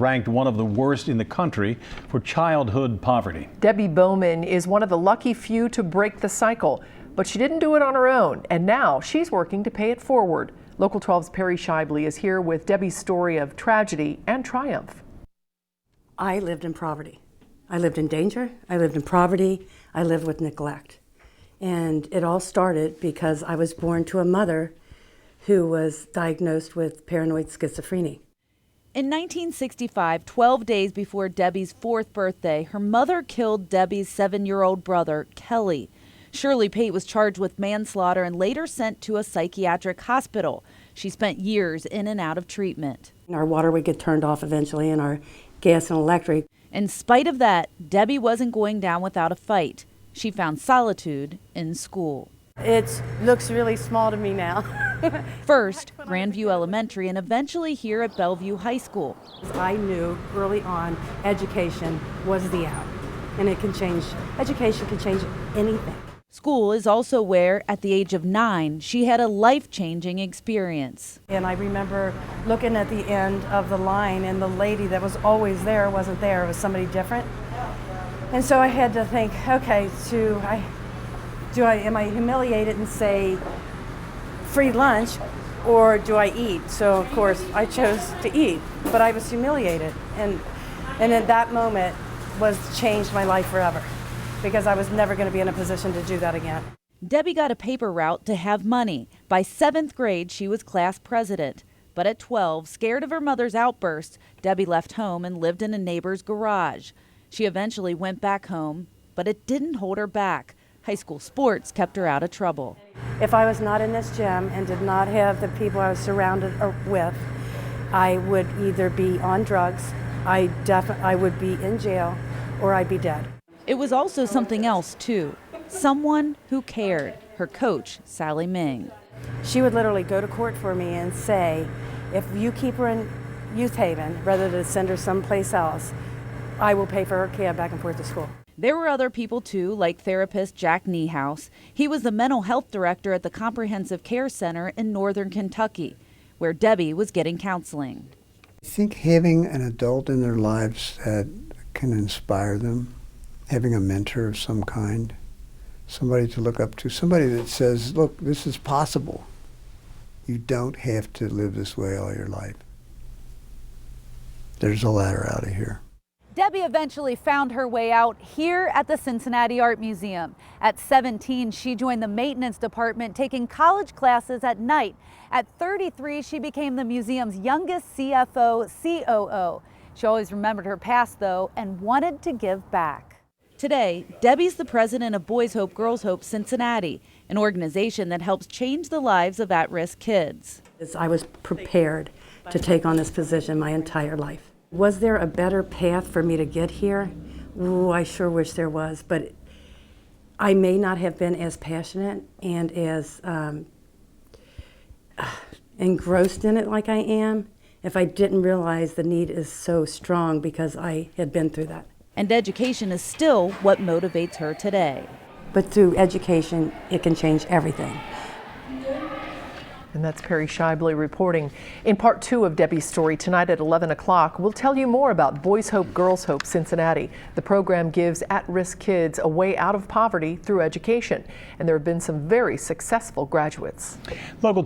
ranked one of the worst in the country for childhood poverty. Debbie Bowman is one of the lucky few to break the cycle, but she didn't do it on her own, and now she's working to pay it forward. Local 12's Perry Shibley is here with Debbie's story of tragedy and triumph. I lived in poverty. I lived in danger, I lived in poverty, I lived with neglect. And it all started because I was born to a mother who was diagnosed with paranoid schizophrenia. In 1965, 12 days before Debbie's 4th birthday, her mother killed Debbie's 7-year-old brother, Kelly. Shirley Pate was charged with manslaughter and later sent to a psychiatric hospital. She spent years in and out of treatment. Our water would get turned off eventually, and our gas and electric. In spite of that, Debbie wasn't going down without a fight. She found solitude in school. It looks really small to me now. First, Grandview Elementary, and eventually here at Bellevue High School. I knew early on education was the out, and it can change. Education can change anything. School is also where, at the age of 9, she had a life-changing experience. And I remember looking at the end of the line, and the lady that was always there wasn't there. It was somebody different. And so I had to think, okay, am I humiliated and say free lunch, or do I eat? So of course I chose to eat, but I was humiliated, and at that moment changed my life forever, because I was never going to be in a position to do that again. Debbie got a paper route to have money. By 7th grade, she was class president. But at 12, scared of her mother's outburst, Debbie left home and lived in a neighbor's garage. She eventually went back home, but it didn't hold her back. High school sports kept her out of trouble. If I was not in this gym and did not have the people I was surrounded with, I would either be on drugs, I would be in jail, or I'd be dead. It was also something else, too. Someone who cared. Her coach, Sally Ming. She would literally go to court for me and say, if you keep her in Youth Haven rather than send her someplace else, I will pay for her cab back and forth to school. There were other people, too, like therapist Jack Niehaus. He was the mental health director at the Comprehensive Care Center in northern Kentucky, where Debbie was getting counseling. I think having an adult in their lives that can inspire them, having a mentor of some kind, somebody to look up to, somebody that says, look, this is possible. You don't have to live this way all your life. There's a ladder out of here. Debbie eventually found her way out here at the Cincinnati Art Museum. At 17, she joined the maintenance department, taking college classes at night. At 33, she became the museum's youngest CFO, COO. She always remembered her past, though, and wanted to give back. Today, Debbie's the president of Boys Hope, Girls Hope Cincinnati, an organization that helps change the lives of at-risk kids. I was prepared to take on this position my entire life. Was there a better path for me to get here? Ooh, I sure wish there was, but I may not have been as passionate and as engrossed in it like I am if I didn't realize the need is so strong, because I had been through that. And education is still what motivates her today. But through education, it can change everything. And that's Perry Shibley reporting. In part 2 of Debbie's story tonight at 11 o'clock, we'll tell you more about Boys Hope, Girls Hope Cincinnati. The program gives at-risk kids a way out of poverty through education. And there have been some very successful graduates. Local